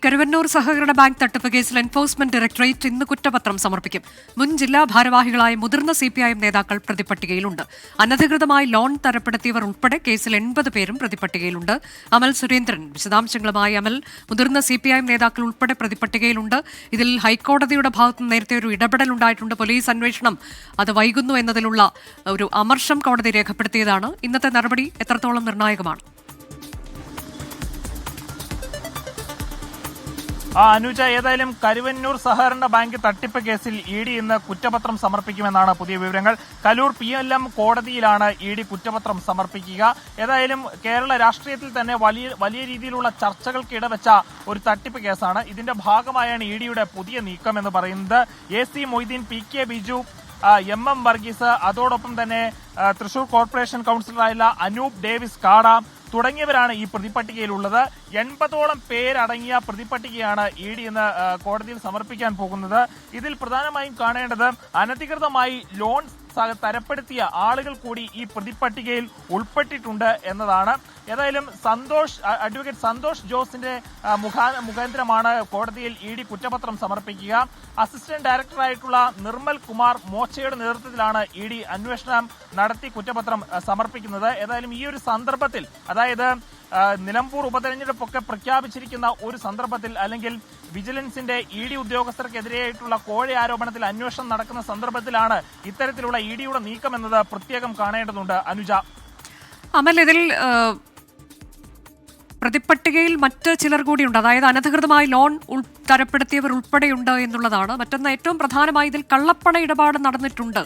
കരുവന്നൂർ സഹകരണ ബാങ്ക് തട്ടിപ്പ് കേസിൽ എൻഫോഴ്സ്മെന്റ് ഡയറക്ടറേറ്റ് ഇന്ന് കുറ്റപത്രം സമർപ്പിക്കും. മുൻ ജില്ലാ ഭാരവാഹികളായ മുതിർന്ന CPIM നേതാക്കൾ പ്രതിപട്ടികയിലുണ്ട്. അനധികൃതമായി ലോൺ തരപ്പെടുത്തിയവർ ഉൾപ്പെടെ കേസിൽ 80 പേരും പ്രതിപട്ടികയിലുണ്ട്. അമൽ സുരേന്ദ്രൻ വിശദാംശങ്ങളുമായി. അമൽ, മുതിർന്ന CPIM നേതാക്കൾ ഉൾപ്പെടെ പ്രതിപട്ടികയിലുണ്ട്. ഇതിൽ ഹൈക്കോടതിയുടെ ഭാഗത്ത് നേരത്തെ ഒരു ഇടപെടൽ ഉണ്ടായിട്ടുണ്ട്. പോലീസ് അന്വേഷണം അത് വൈകുന്നു എന്നതിലുള്ള ഒരു അമർഷം കോടതി രേഖപ്പെടുത്തിയതാണ്. ഇന്നത്തെ നടപടി എത്രത്തോളം നിർണായകമാണ്? അനുജ, ഏതായാലും കരുവന്നൂർ സഹകരണ ബാങ്ക് തട്ടിപ്പ് കേസിൽ ED ഇന്ന് കുറ്റപത്രം സമർപ്പിക്കുമെന്നാണ് പുതിയ വിവരങ്ങൾ. കലൂർ PLM കോടതിയിലാണ് ED കുറ്റപത്രം സമർപ്പിക്കുക. ഏതായാലും കേരള രാഷ്ട്രീയത്തിൽ തന്നെ വലിയ രീതിയിലുള്ള ചർച്ചകൾക്ക് ഇടവെച്ച ഒരു തട്ടിപ്പ് കേസാണ്. ഇതിന്റെ ഭാഗമായാണ് EDയുടെ പുതിയ നീക്കം എന്ന് പറയുന്നത്. AC Moideen, PK Biju, MM Varghese, അതോടൊപ്പം തന്നെ തൃശൂർ കോർപ്പറേഷൻ കൌൺസിലറായുള്ള അനൂപ് ഡേവിസ് കാട തുടങ്ങിയവരാണ് ഈ പ്രതിപട്ടികയിലുള്ളത്. 80ഓളം പേരടങ്ങിയ പ്രതിപട്ടികയാണ് ED ഇന്ന് കോടതിയിൽ സമർപ്പിക്കാൻ പോകുന്നത്. ഇതിൽ പ്രധാനമായും കാണേണ്ടത് അനധികൃതമായി ലോൺ തരപ്പെടുത്തിയ ആളുകൾ കൂടി ഈ പ്രതിപട്ടികയിൽ ഉൾപ്പെട്ടിട്ടുണ്ട് എന്നതാണ്. ഏതായാലും അഡ്വക്കേറ്റ് സന്തോഷ് ജോസിന്റെ മുഖാന്തരമാണ് കോടതിയിൽ ED കുറ്റപത്രം സമർപ്പിക്കുക. അസിസ്റ്റന്റ് ഡയറക്ടറായിട്ടുള്ള നിർമ്മൽ കുമാർ മോച്ചയുടെ നേതൃത്വത്തിലാണ് ED അന്വേഷണം നടത്തി കുറ്റപത്രം സമർപ്പിക്കുന്നത്. ഏതായാലും ഈ ഒരു സന്ദർഭത്തിൽ, അതായത് നിലമ്പൂർ ഉപതെരഞ്ഞെടുപ്പൊക്കെ പ്രഖ്യാപിച്ചിരിക്കുന്ന ഒരു സന്ദർഭത്തിൽ, അല്ലെങ്കിൽ വിജിലൻസിന്റെ ED ഉദ്യോഗസ്ഥർക്കെതിരെയായിട്ടുള്ള കോഴ ആരോപണത്തിൽ അന്വേഷണം നടക്കുന്ന സന്ദർഭത്തിലാണ് ഇത്തരത്തിലുള്ള EDയുടെ നീക്കം എന്നത് പ്രത്യേകം കാണേണ്ടതുണ്ട്. അനുജ, അമൽ, ഇതിൽ പ്രതിപട്ടികയിൽ മറ്റ് ചിലർ കൂടിയുണ്ട്. അതായത് അനധികൃതമായി ലോൺ തരപ്പെടുത്തിയവർ ഉൾപ്പെടെയുണ്ട് എന്നുള്ളതാണ്. മറ്റൊന്ന്, ഏറ്റവും പ്രധാനമായി ഇതിൽ കള്ളപ്പണ ഇടപാട് നടന്നിട്ടുണ്ട്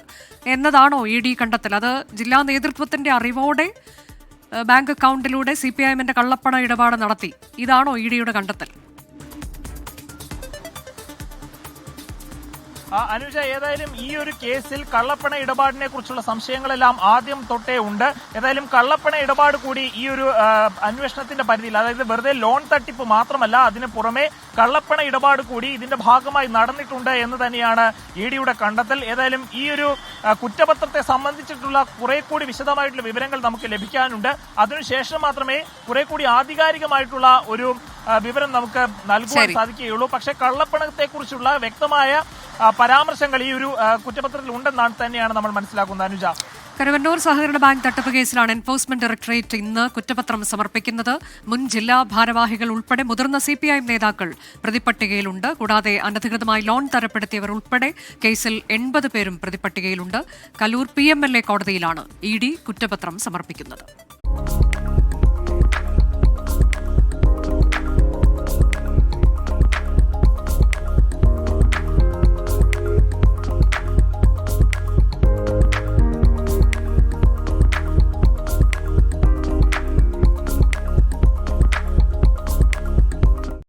എന്നതാണോ ED കണ്ടെത്തൽ? അത് ജില്ലാ നേതൃത്വത്തിന്റെ അറിവോടെ ബാങ്ക് അക്കൗണ്ടിലൂടെ CPIMന്റെ കള്ളപ്പണ ഇടപാട് നടത്തി, ഇതാണോ EDയുടെ കണ്ടെത്തൽ? അനുജ, ഏതായാലും ഈ ഒരു കേസിൽ കള്ളപ്പണ ഇടപാടിനെ കുറിച്ചുള്ള സംശയങ്ങളെല്ലാം ആദ്യം തൊട്ടേ ഉണ്ട്. ഏതായാലും കള്ളപ്പണ ഇടപാട് കൂടി ഈ ഒരു അന്വേഷണത്തിന്റെ പരിധിയിൽ, അതായത് വെറുതെ ലോൺ തട്ടിപ്പ് മാത്രമല്ല, അതിന് പുറമെ കള്ളപ്പണ ഇടപാട് കൂടി ഇതിന്റെ ഭാഗമായി നടന്നിട്ടുണ്ട് എന്ന് തന്നെയാണ് EDയുടെ കണ്ടെത്തൽ. ഏതായാലും ഈ ഒരു കുറ്റപത്രത്തെ സംബന്ധിച്ചിട്ടുള്ള കുറെ കൂടി വിശദമായിട്ടുള്ള വിവരങ്ങൾ നമുക്ക് ലഭിക്കാനുണ്ട്. അതിനുശേഷം മാത്രമേ കുറെ കൂടി ആധികാരികമായിട്ടുള്ള ഒരു വിവരം നമുക്ക് നൽകുവാൻ സാധിക്കുകയുള്ളൂ. പക്ഷേ കള്ളപ്പണത്തെ കുറിച്ചുള്ള വ്യക്തമായ പരാമർശങ്ങൾ ഈ ഒരു കുറ്റപത്രത്തിൽ ഉണ്ടെന്നാണ് തന്നെയാണ് നമ്മൾ മനസ്സിലാക്കുന്നത്. അനുജ, കരുവന്നൂർ സഹകരണ ബാങ്ക് തട്ടിപ്പ് കേസിലാണ് എൻഫോഴ്സ്മെന്റ് ഡയറക്ടറേറ്റ് ഇന്ന് കുറ്റപത്രം സമർപ്പിക്കുന്നത്. മുൻ ജില്ലാ ഭാരവാഹികൾ ഉൾപ്പെടെ മുതിർന്ന CPIM നേതാക്കൾ പ്രതിപട്ടികയിലുണ്ട്. കൂടാതെ അനധികൃതമായി ലോൺ തരപ്പെടുത്തിയവർ ഉൾപ്പെടെ കേസിൽ 80 പേരും പ്രതിപട്ടികയിലുണ്ട്. കലൂർ PMLA കോടതിയിലാണ് ED കുറ്റപത്രം സമർപ്പിക്കുന്നത്.